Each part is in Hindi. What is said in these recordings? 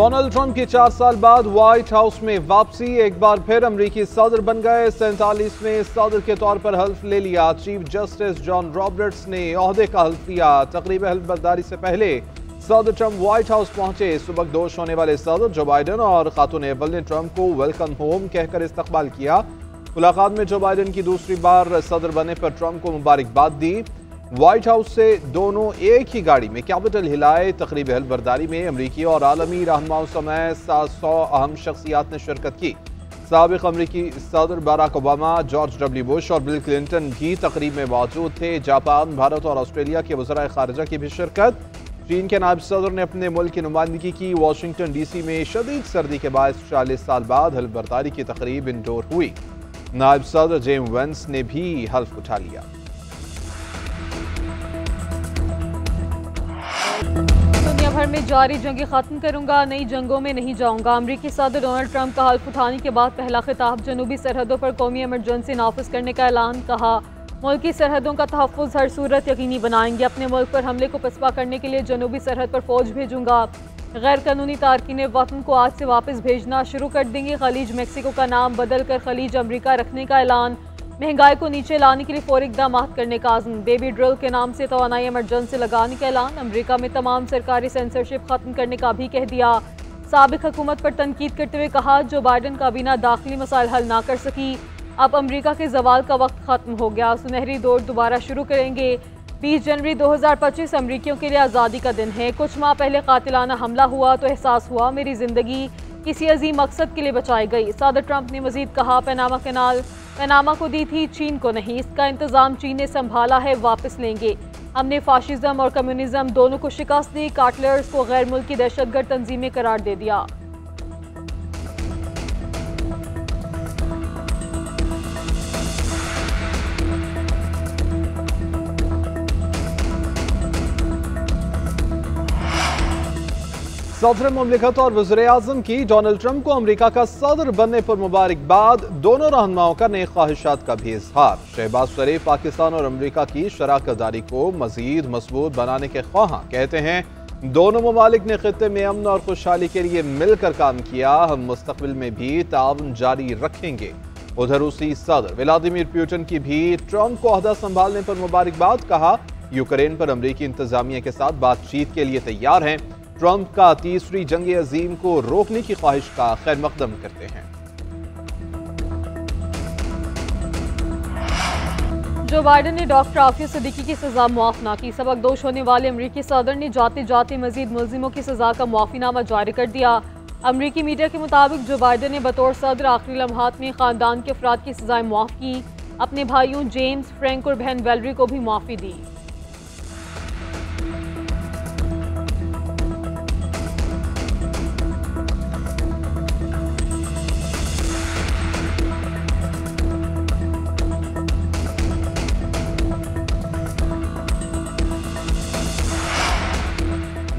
डोनाल्ड ट्रंप की 4 साल बाद व्हाइट हाउस में वापसी, एक बार फिर अमरीकी सदर बन गए। 47वें सदर के तौर पर हल्फ ले लिया। चीफ जस्टिस जॉन रॉबर्ट्स ने ओहदे का हल्फ लिया। तकरीब हल्फ बर्दारी से पहले सदर ट्रंप व्हाइट हाउस पहुंचे। सुबकदोश होने वाले सदर जो बाइडन और खातून अव्वल ने ट्रंप को वेलकम होम कहकर इस्तकबाल किया। मुलाकात में जो बाइडन की दूसरी बार सदर बनने पर ट्रंप को मुबारकबाद दी। व्हाइट हाउस से दोनों एक ही गाड़ी में कैपिटल हिलाए। तकरीब हल्फ बर्दारी में अमरीकी और आलमी रहनुमाओं समेत 700 अहम शख्सियात ने शिरकत की। साबिक अमरीकी सदर Barack Obama, George W Bush और बिल क्लिंटन भी तकरीब में मौजूद थे। जापान, भारत और ऑस्ट्रेलिया के वज़राए खारजा की भी शिरकत। चीन के नायब सदर ने अपने मुल्क की नुमाइंदगी की। वाशिंगटन DC में शदीद सर्दी के बायस 40 साल बाद हल्फ बर्दारी की तकरीब इंडोर हुई। नायब सदर जेम वेंस ने भी हल्फ उठा लिया। दुनिया भर में जारी जंगें खत्म करूंगा, नई जंगों में नहीं जाऊंगा। अमरीकी सदर डोनाल्ड ट्रंप का हल्फ उठाने के बाद पहला खिताब। जनूबी सरहदों पर कौमी इमरजेंसी नाफिज करने का ऐलान। कहा, मुल्की सरहदों का तहफ़्फ़ुज़ हर सूरत यकीनी बनाएंगे। अपने मुल्क पर हमले को पसपा करने के लिए जनूबी सरहद पर फौज भेजूंगा। गैर कानूनी तारकीन वतन को आज से वापस भेजना शुरू कर देंगे। खलीज मेक्सिको का नाम बदल कर खलीज अमरीका रखने का ऐलान। महंगाई को नीचे लाने के लिए फौरी इक़दाम करने का आज़म। बेबी ड्रिल के नाम से तवानाई इमरजेंसी लगाने का ऐलान। अमरीका में तमाम सरकारी सेंसरशिप खत्म करने का भी कह दिया। साबिक हुकूमत पर तनकीद करते हुए कहा, जो बाइडन काबीना दाखिली मसाइल हल ना कर सकी, अब अमरीका के जवाल का वक्त खत्म हो गया। सुनहरी दौर दोबारा शुरू करेंगे। 20 जनवरी 2025 अमरीकियों के लिए आज़ादी का दिन है। कुछ माह पहले कातिलाना हमला हुआ तो एहसास हुआ मेरी ज़िंदगी किसी अजीम मकसद के लिए बचाई गई। सदर ट्रंप ने मजीद कहा, पैनामा कैनाल पैनामा को दी थी, चीन को नहीं। इसका इंतज़ाम चीन ने संभाला है, वापस लेंगे। हमने फाशिज्म और कम्युनिज्म दोनों को शिकस्त दी। कार्टलर्स को गैर मुल्की दहशतगर्द तंजीमें करार दे दिया। सदर मुमलिकत और वज़ीर-ए-आज़म की डोनाल्ड ट्रंप को अमरीका का सदर बनने पर मुबारकबाद। दोनों रहनुमाओं का नेक ख्वाहिशात का भी इजहार। शहबाज शरीफ पाकिस्तान और अमरीका की शराकत दारी को मजीद मजबूत बनाने के ख्वाहां। कहते हैं, दोनों ममालिक ने खित्ते में अमन और खुशहाली के लिए मिलकर काम किया। हम मुस्तकबिल में भी ताउन जारी रखेंगे। उधर रूसी सदर व्लादिमीर पुतिन की भी ट्रंप को ओहदा संभालने पर मुबारकबाद। कहा, यूक्रेन पर अमरीकी इंतजामिया के साथ बातचीत के लिए तैयार हैं। ट्रंप का तीसरी जंग अजीम को रोकने की ख्वाहिश का खैर मकदम करते हैं। जो बाइडन ने डॉक्टर आफिया सिद्दीकी की सजा मुआफ ना की। सबकदोश होने वाले अमरीकी सदर ने जाते जाते मजीद मुलजिमों की सजा का मुआफीनामा जारी कर दिया। अमरीकी मीडिया के मुताबिक जो बाइडन ने बतौर सदर आखिरी लम्हात में खानदान के अफराद की सजाएं मुआफ की। अपने भाइयों जेम्स, फ्रैंक और बहन वेलरी को भी मुआफी दी।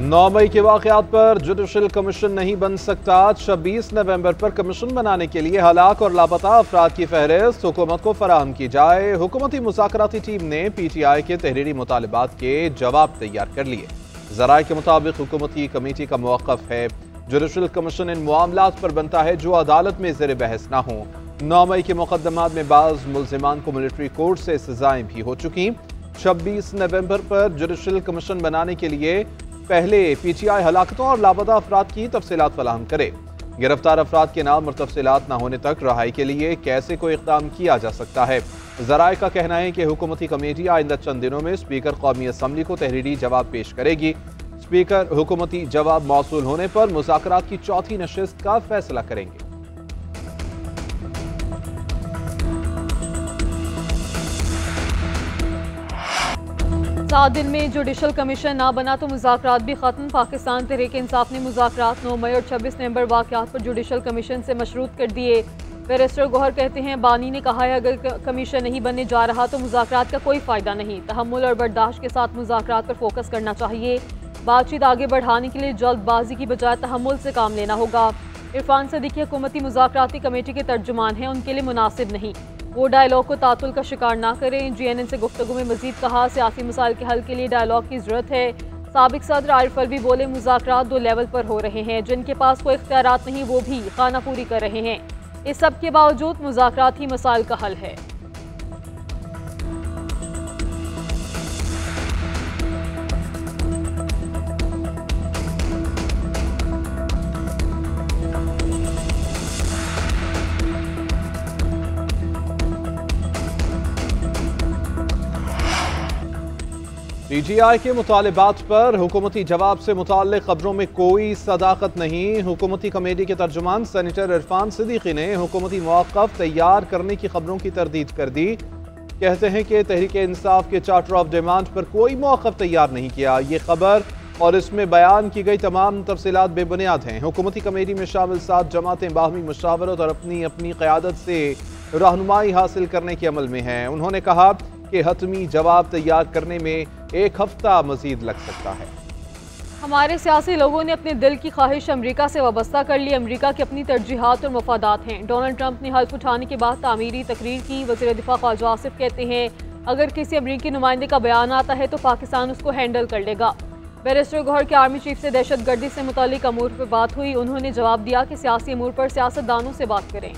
नौ मई के वाक़यात पर जुडिशल कमीशन नहीं बन सकता। 26 नवंबर पर कमीशन बनाने के लिए हलाक और लापता अफराद की फहरिस्त हुकूमत को फराहम की जाए। हुकूमती मुज़ाकराती टीम ने PTI के तहरीरी मुतालबात के जवाब तैयार कर लिए। ज़राए के मुताबिक हुकूमती कमेटी का मौक़िफ़ है, जुडिशल कमीशन इन मामलात पर बनता है जो अदालत में ज़ेर बहस ना हो। 9 मई के मुकदमात में बाज़ मुल्ज़िमान को मिलिट्री कोर्ट से सजाएं भी हो चुकी। 26 नवंबर पर जुडिशल कमीशन बनाने के लिए पहले PTI हलाकतों और लापता अफराद की तफसीलात फराहम करे। गिरफ्तार अफराद के नाम और तफसीलात न होने तक रहाई के लिए कैसे कोई इक़दाम किया जा सकता है। ज़राए का कहना है कि हुकूमती कमेटी आइंदा चंद दिनों में स्पीकर कौमी असम्बली को तहरीरी जवाब पेश करेगी। स्पीकर हुकूमती जवाब मौसूल होने पर मुज़ाकरात की चौथी नशिस्त का फैसला करेंगे। 7 दिन में जुडिशल कमीशन ना बना तो मुज़ाकरात भी खत्म। पाकिस्तान तहरीक इंसाफ ने मुज़ाकरात 9 मई और 26 नवंबर वाक़यात पर जुडिशल कमीशन से मशरूत कर दिए। बैरिस्टर गौहर कहते हैं, बानी ने कहा है अगर कमीशन नहीं बनने जा रहा तो मुज़ाकरात का कोई फ़ायदा नहीं। तहम्मुल और बर्दाश्त के साथ मुज़ाकरात पर फोकस करना चाहिए। बातचीत आगे बढ़ाने के लिए जल्दबाजी की बजाय तहम्मुल से काम लेना होगा। इरफान सदीकी हुकूमती मुज़ाकराती कमेटी के तर्जुमान हैं, उनके लिए मुनासिब नहीं। वो डायलॉग को तातुल का शिकार ना करें। GNN से गुफ्तगू में मजीद कहा, सियासी मसाइल के हल के लिए डायलॉग की ज़रूरत है। साबिक सदर आरिफ अलवी बोले, मुज़ाकरात 2 लेवल पर हो रहे हैं, जिनके पास कोई इख्तियारात नहीं वो भी खानापूरी कर रहे हैं। इस सब के बावजूद मुज़ाकरात ही मसाइल का हल है। PGI के मुतालिबात पर हुकूमती जवाब से मुताल्लिक़ खबरों में कोई सदाकत नहीं। हुकूमती कमेटी के तर्जुमान सेनेटर इरफान सिद्दीकी ने हुकूमती मौक़िफ़ तैयार करने की खबरों की तरदीद कर दी। कहते हैं कि तहरीक इंसाफ के चार्टर ऑफ डिमांड पर कोई मौक़िफ़ तैयार नहीं किया। ये खबर और इसमें बयान की गई तमाम तफसीलात बेबुनियाद हैं। हुकूमती कमेटी में शामिल 7 जमातें बाहमी मुशावरत और अपनी अपनी क़यादत से रहनुमाई हासिल करने के अमल में हैं। उन्होंने कहा कि हतमी जवाब तैयार करने में 1 हफ्ता मजीद लग सकता है। हमारे सियासी लोगों ने अपने दिल की ख्वाहिश अमेरिका से वाबस्ता कर ली। अमेरिका की अपनी तरजीहात और मफादात हैं। डोनाल्ड ट्रंप ने हल्फ उठाने के बाद तामीरी तकरीर की। वज़ीर दिफा ख्वाजा आसिफ कहते हैं, अगर किसी अमरीकी नुमाइंदे का बयान आता है तो पाकिस्तान उसको हैंडल कर लेगा। बैरिस्टर गौहर के आर्मी चीफ से दहशतगर्दी से मुतालिक अमूर पर बात हुई। उन्होंने जवाब दिया कि सियासी अमूर पर सियासतदानों से बात करें।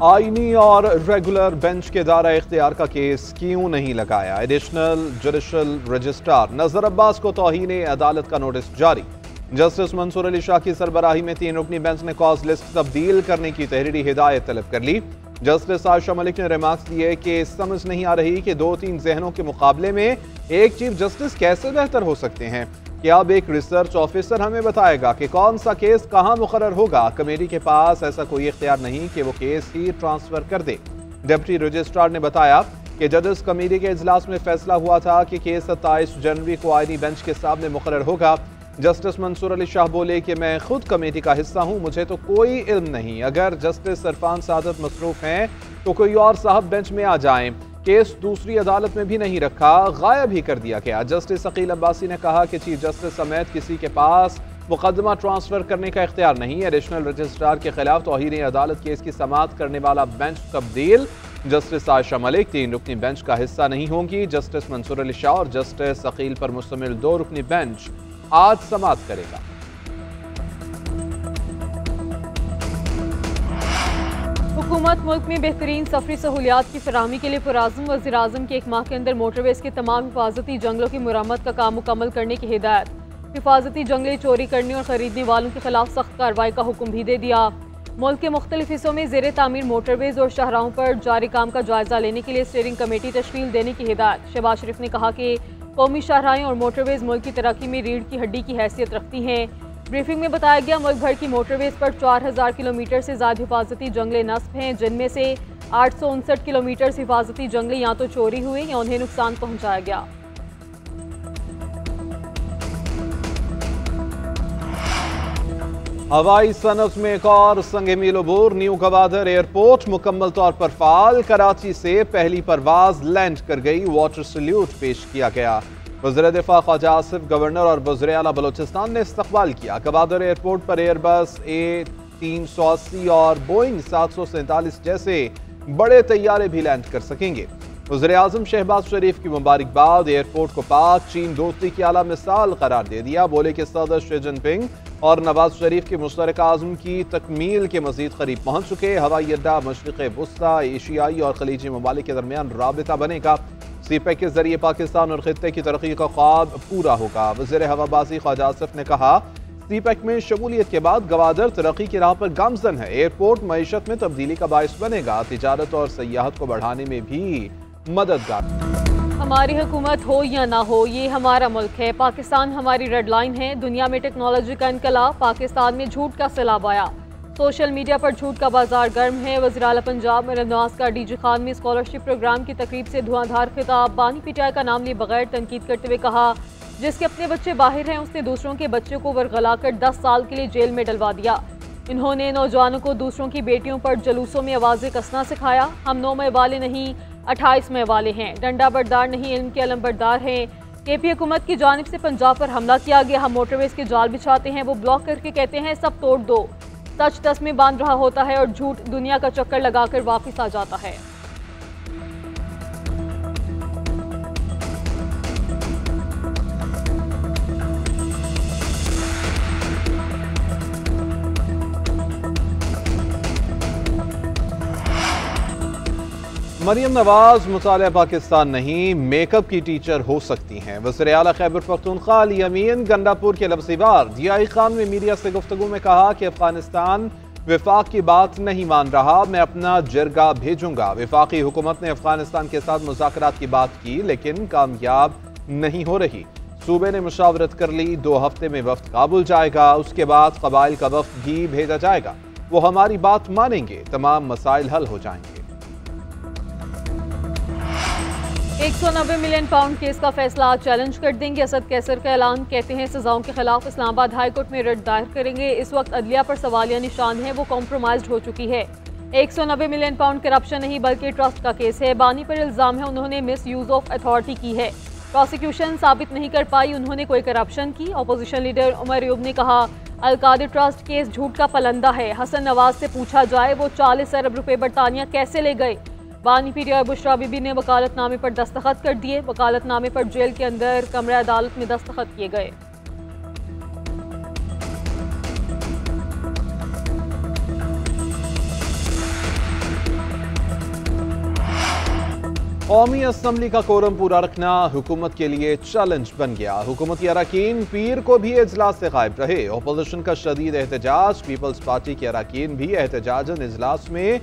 आईनी और रेगुलर बेंच के दायरा इख्तियार का केस क्यों नहीं लगाया? एडिशनल जुडिशल रजिस्ट्रार नजर अब्बास को तौहीन अदालत का नोटिस जारी। जस्टिस मंसूर अली शाह की सरबराही में 3 रुकनी बेंच ने कॉज लिस्ट तब्दील करने की तहरीरी हिदायत तलब कर ली। जस्टिस आयशा मलिक ने रिमार्क्स दिए कि समझ नहीं आ रही कि 2-3 जहनों के मुकाबले में एक चीफ जस्टिस कैसे बेहतर हो सकते हैं। क्या अब एक रिसर्च ऑफिसर हमें बताएगा कि कौन सा केस कहां मुकर्रर होगा? कमेटी के पास ऐसा कोई इख्तियार नहीं कि वो केस ही ट्रांसफर कर दे। डिप्टी रजिस्ट्रार ने बताया कि जजेस कमेटी के इजलास में फैसला हुआ था कि केस 27 जनवरी को आईनी बेंच के सामने मुकर्रर होगा। जस्टिस मंसूर अली शाह बोले कि मैं खुद कमेटी का हिस्सा हूं, मुझे तो कोई इल्म नहीं। अगर जस्टिस इरफान सादत मसरूफ हैं तो कोई और साहब बेंच में आ जाएं। केस दूसरी अदालत में भी नहीं रखा, गायब ही कर दिया गया। जस्टिस अकील अब्बासी ने कहा कि चीफ जस्टिस समेत किसी के पास मुकदमा ट्रांसफर करने का इख्तियार नहीं। एडिशनल रजिस्ट्रार के खिलाफ तौहीन अदालत केस की समाअत करने वाला बेंच तब्दील। जस्टिस आयशा मलिक 3 रुकनी बेंच का हिस्सा नहीं होंगी। जस्टिस मंसूर अली शाह और जस्टिस अकील पर मुश्तमिल 2 रुकनी बेंच आज समाअत करेगा। हुकूमत मुल्क में बेहतरीन सफरी सहूलियात की फराहमी के लिए पुराज़म वज़ीर आज़म के 1 माह के अंदर मोटरवेज़ के तमाम हिफाजती जंगलों की मुरम्मत का काम मुकम्मल करने की हिदायत। हिफाजती जंगलें चोरी करने और ख़रीदने वालों के खिलाफ सख्त कार्रवाई का हुक्म भी दे दिया। मुल्क के मुख्तलिफ हिस्सों में ज़ेर तामीर मोटरवेज़ और शाहराहों पर जारी काम का जायज़ा लेने के लिए स्टीयरिंग कमेटी तश्कील देने की हिदायत। शहबाज शरीफ ने कहा कि कौमी शाहराहें और मोटरवेज़ मुल्क की तरक्की में रीढ़ की हड्डी की हैसियत रखती हैं। ब्रीफिंग में बताया गया, मुल्क भर की मोटरवेज़ पर 4000 किलोमीटर से ज़्यादा हिफाजती जंगलें नस्ब हैं, जिनमें से 859 किलोमीटर हिफाजती जंगलें या तो चोरी हुए या उन्हें नुकसान पहुँचाया गया। हवाई सनत में एक और संगे मील अबूर। न्यू गवादर एयरपोर्ट मुकम्मल तौर पर फाल। कराची से पहली परवाज लैंड कर गई। वाटर सल्यूट पेश किया गया। वज़ीर दिफा ख्वाजा आसिफ, गवर्नर और वज़ीर आला बलोचिस्तान ने इस्तकबाल किया। गवादर एयरपोर्ट पर एयरबस A380 और बोइंग 747 जैसे बड़े तैयारे भी लैंड कर सकेंगे। वज़ीर आज़म शहबाज शरीफ की मुबारकबाद। एयरपोर्ट को पाक चीन दोस्ती की आला मिसाल करार दे दिया। बोले कि सदर शी जिनपिंग और नवाज शरीफ के मुश्तरका आज़म की तकमील के मजीद करीब पहुँच चुके। हवाई अड्डा मशरिक़ वुस्ता, एशियाई और खलीजी ममालिक के दरमियान राबिता बनेगा। सीपैक के जरिए पाकिस्तान और खित्ते की तरक्की का ख्वाब पूरा होगा। वज़ीर हवाबाजी ख्वाजा आसिफ ने कहा, सीपैक में शमूलियत के बाद गवादर तरक्की की राह पर गामजन है। एयरपोर्ट मईशत में तब्दीली का बाइस बनेगा, तिजारत और सयाहत को बढ़ाने में भी मददगार। हमारी हुकूमत हो या ना हो, ये हमारा मुल्क है। पाकिस्तान हमारी रेड लाइन है। दुनिया में टेक्नोलॉजी का इनकलाब, पाकिस्तान में झूठ का सैलाब आया। सोशल मीडिया पर झूठ का बाजार गर्म है। वज़ीर आला पंजाब मरीम नवाज का DG खान में स्कॉलरशिप प्रोग्राम की तकरीब से धुआंधार खिताब। बानी पिटाई का नाम लिए बगैर तनकीद करते हुए कहा, जिसके अपने बच्चे बाहर हैं उसने दूसरों के बच्चों को वर्गलाकर 10 साल के लिए जेल में डलवा दिया। इन्होंने नौजवानों को दूसरों की बेटियों पर जुलूसों में आवाज़ें कसना सिखाया। हम 9 मई वाले नहीं 28 मई वाले हैं। डंडा बरदार नहीं, इल्म के अलम बरदार हैं। KP हुकूमत की जानिब से पंजाब पर हमला किया गया। हम मोटरवेज के जाल बिछाते हैं, वो ब्लॉक करके कहते हैं सब तोड़ दो। सच दस में बांध रहा होता है और झूठ दुनिया का चक्कर लगाकर वापस आ जाता है। मरियम नवाज मुतालिया पाकिस्तान नहीं, मेकअप की टीचर हो सकती हैं। वज़ीर आला खैबर पख्तूनख्वा अली अमीन गंडापुर के लफ्ज़ीवार जियाई खान में मीडिया से गुफ्तगू में कहा कि अफगानिस्तान विफाक की बात नहीं मान रहा, मैं अपना जरगा भेजूंगा। विफाकी हुकूमत ने अफगानिस्तान के साथ मुज़ाकरात की बात की लेकिन कामयाब नहीं हो रही। सूबे ने मुशावरत कर ली, 2 हफ्ते में वफ्द काबुल जाएगा, उसके बाद कबाइल का वफ्द भी भेजा जाएगा। वो हमारी बात मानेंगे, तमाम मसाइल हल हो जाएंगे। 190 मिलियन पाउंड केस का फैसला चैलेंज कर देंगे। असद कैसर का ऐलान, कहते हैं सजाओं के खिलाफ इस्लामाबाद हाई कोर्ट में रिट दायर करेंगे। इस वक्त अदलिया पर सवालिया निशान है, वो कॉम्प्रोमाइज हो चुकी है। 190 मिलियन पाउंड करप्शन नहीं बल्कि ट्रस्ट का केस है। बानी पर इल्जाम है उन्होंने मिस यूज ऑफ अथॉरिटी की है। प्रोसिक्यूशन साबित नहीं कर पाई उन्होंने कोई करप्शन की। अपोजिशन लीडर उमर अयूब ने कहा अलकादिर ट्रस्ट केस झूठ का पलंदा है। हसन नवाज से पूछा जाए वो 40 अरब रुपए बरतानिया कैसे ले गए। बानी पीर बुशरा बीबी ने वकालतनामे पर दस्तखत कर दिए। वकालतनामे पर जेल के अंदर कमरे अदालत में दस्तखत किए गए। कौमी असम्बली का कोरम पूरा रखना हुकूमत के लिए चैलेंज बन गया। हुकूमती अरकान पीर को भी इजलास से गायब रहे। अपोजिशन का शदीद एहतजाज, पीपल्स पार्टी के अरकान भी एहतजाजन इजलास में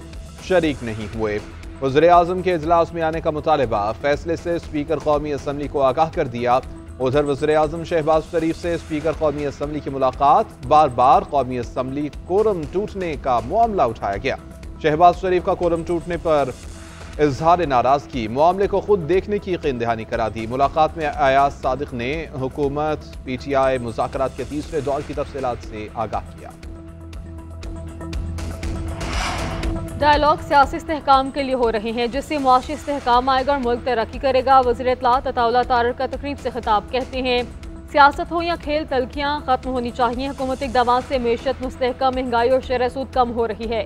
शरीक नहीं हुए। वज़ीर आज़म के इजलास में आने का मुतालबा, फैसले से स्पीकर कौमी असम्बली को आगाह कर दिया। उधर वज़ीर आज़म शहबाज शरीफ से स्पीकर कौमी असम्बली की मुलाकात, बार बार कौमी असम्बली कोरम टूटने का मामला उठाया गया। शहबाज शरीफ का कोरम टूटने पर इजहार नाराजगी, मामले को खुद देखने की यकीन दहानी करा दी। मुलाकात में अयाज सादिक ने हुकूमत PTI मुज़ाकरात के तीसरे दौर की तफसीलात से आगाह किया। डायलॉग सियासी इस्तेहकाम के लिए हो रहे हैं, जिससे मुआशी इस्तेहकाम आएगा और मुल्क तरक्की करेगा। वज़ीर इत्तलात अताउल्लाह तारर का तकरीब से खिताब, कहते हैं सियासत हो या खेल, तल्खियाँ खत्म होनी चाहिए। हुकूमती इक़दामात से मेशत मुस्तहकम, महंगाई और शरह सूद कम हो रही है।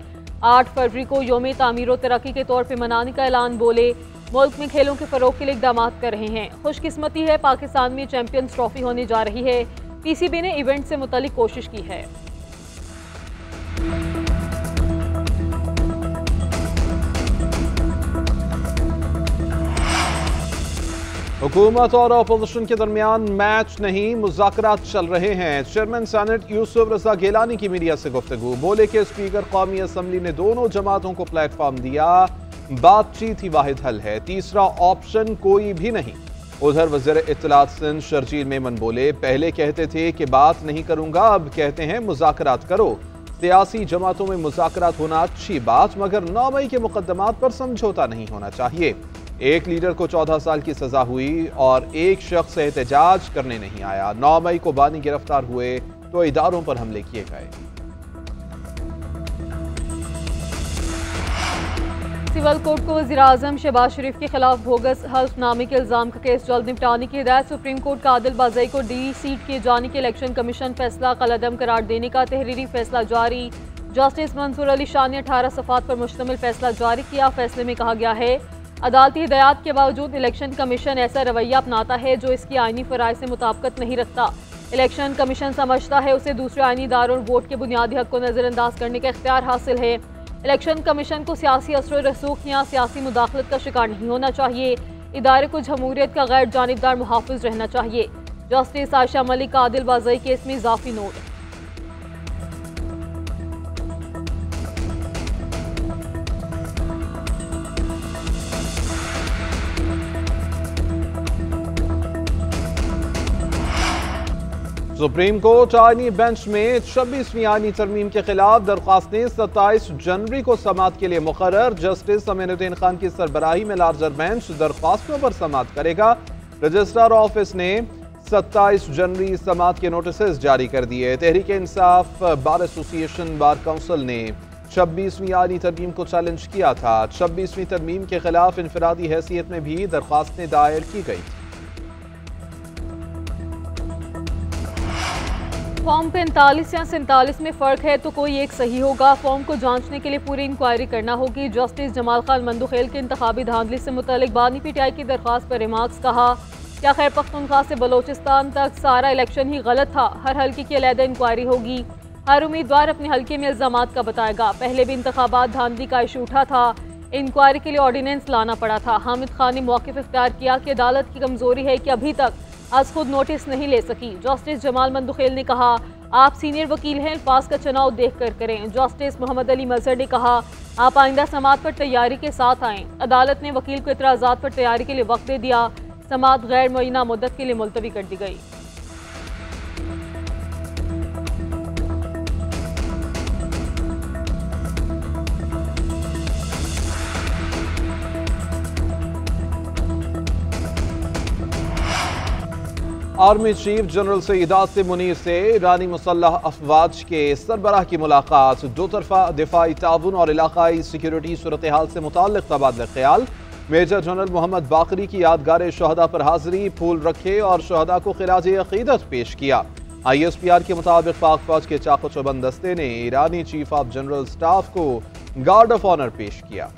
8 फरवरी को यौम तामीर और तरक्की के तौर पर मनाने का ऐलान, बोले मुल्क में खेलों के फ़रोग के लिए इक़दामात कर रहे हैं। खुशकिस्मती है पाकिस्तान में चैंपियंस ट्रॉफी होने जा रही है। PCB ने इवेंट से मुतल्लिक कोशिश की है। हुकूमत और अपोजिशन के दरमियान मैच नहीं, मुज़ाकरात चल रहे हैं। चेयरमैन सेनेट यूसुफ रजा गिलानी की मीडिया से गुफ्तगू, बोले कि स्पीकर कौमी असम्बली ने दोनों जमातों को प्लेटफॉर्म दिया, बातचीत ही वाहिद हल है, तीसरा ऑप्शन कोई भी नहीं। उधर वज़ीर इत्तलात सिंध शर्जील मेमन बोले, पहले कहते थे कि बात नहीं करूंगा, अब कहते हैं मुज़ाकरात करो। सियासी जमातों में मुज़ाकरात होना अच्छी बात, मगर 9 मई के मुकदमात पर समझौता नहीं होना चाहिए। एक लीडर को 14 साल की सजा हुई और एक शख्स एहतजाज करने नहीं आया। 9 मई को बानी गिरफ्तार हुए तो इदारों पर हमले किए गए। सिविल कोर्ट को वज़ीर आज़म शहबाज शरीफ के खिलाफ बोगस हल्फनामे के इल्जाम का केस जल्द निपटाने की हिदायत। सुप्रीम कोर्ट का आदिल बाज़ई को डी सीट किए जाने के इलेक्शन कमीशन फैसला कलअदम करार देने का तहरीरी फैसला जारी। जस्टिस मंसूर अली शाह ने 18 सफ़ात पर मुश्तमिल फैसला जारी किया। फैसले में कहा गया है अदालती हिदायत के बावजूद इलेक्शन कमीशन ऐसा रवैया अपनाता है जो इसकी आईनी फ़राइज़ से मुताबिकत नहीं रखता। इलेक्शन कमीशन समझता है उसे दूसरे आईनी इदारों और वोट के बुनियादी हक को नज़रअंदाज करने का इख्तियार हासिल है। इलेक्शन कमीशन को सियासी असर रसूख या सियासी मुदाखलत का शिकार नहीं होना चाहिए। इदारे को जमहूरियत का गैर जानिबदार मुहाफिज रहना चाहिए। जस्टिस आयशा मलिक का आदिल बाज़ई केस में इजाफी नोट। सुप्रीम कोर्ट आईनी बेंच में 26वीं आईनी तरमीम के खिलाफ दरख्वास्तें 27 जनवरी को समाअत के लिए मुकर्रर। जस्टिस अमीनुद्दीन खान की सरबराही में लार्जर बेंच दरख्वास्तों पर समाअत करेगा। रजिस्ट्रार ऑफिस ने 27 जनवरी समाअत के नोटिस जारी कर दिए। Tehreek Insaf bar association bar council ने 26वीं आईनी तरमीम को चैलेंज किया था। 26वीं तरमीम के खिलाफ इनफरादी हैसियत में भी दरख्वास्तें दायर की गई थी। फॉर्म 45 या 47 में फ़र्क है तो कोई एक सही होगा। फॉर्म को जांचने के लिए पूरी इंक्वायरी करना होगी। जस्टिस जमाल खान मंदुखेल के इंतखाबी धांधली से मुतालिक बानी पीटीआई की दरख्वास्त पर रिमार्क्स। कहा क्या खैर पख्तूनख्वा से बलोचिस्तान तक सारा इलेक्शन ही गलत था। हर हल्के की अलहदा इंक्वायरी होगी। हर उम्मीदवार अपने हल्के में इल्जामात का बताएगा। पहले भी इंतखाबात धांधली का इशू उठा था। इंक्वायरी के लिए ऑर्डिनेंस लाना पड़ा था। हामिद खान ने मौक़िफ़ इख्तियार किया कि अदालत की कमज़ोरी है कि अभी तक आज खुद नोटिस नहीं ले सकी। जस्टिस जमाल मंदुखेल ने कहा आप सीनियर वकील हैं, अल्फाज का चुनाव देख कर करें। जस्टिस मोहम्मद अली मजहर ने कहा आप आइंदा समाअत पर तैयारी के साथ आएँ। अदालत ने वकील को एतराज़ात पर तैयारी के लिए वक्त दे दिया। समाअत गैर मुअय्यना मुद्दत के लिए मुलतवी कर दी गई। Army chief general Saeed Asim Munir से ईरानी मुसल्लह अफवाज के सरबराह की मुलाकात। दो तरफा दिफाई ताउन और इलाकाई सिक्योरिटी सूरत हाल से मुताल्लिक़ तबादला ख्याल। मेजर जनरल मोहम्मद बाकरी की यादगार शहदा पर हाजिरी, फूल रखे और शहदा को खिराज अकीदत पेश किया। ISPR के मुताबिक पाक फौज के चाको चौबंद दस्ते ने ईरानी चीफ ऑफ जनरल स्टाफ को गार्ड ऑफ ऑनर पेश किया।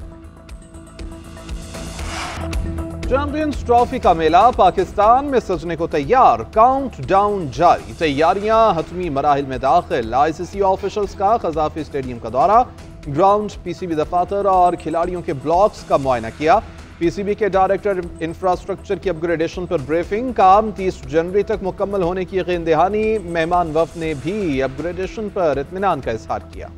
चैंपियंस ट्रॉफी का मेला पाकिस्तान में सजने को तैयार। काउंट डाउन जारी, तैयारियां हतमी मराहिल में दाखिल। ICC ऑफिशियल्स का कज़ाफी स्टेडियम का दौरा, ग्राउंड, PCB दफातर और खिलाड़ियों के ब्लॉक्स का मुआयना किया। PCB के डायरेक्टर इंफ्रास्ट्रक्चर की अपग्रेडेशन पर ब्रीफिंग। काम 30 जनवरी तक मुकम्मल होने की यकीन दहानी। मेहमान वफ्द ने भी अपग्रेडेशन पर इत्मीनान का इजहार किया।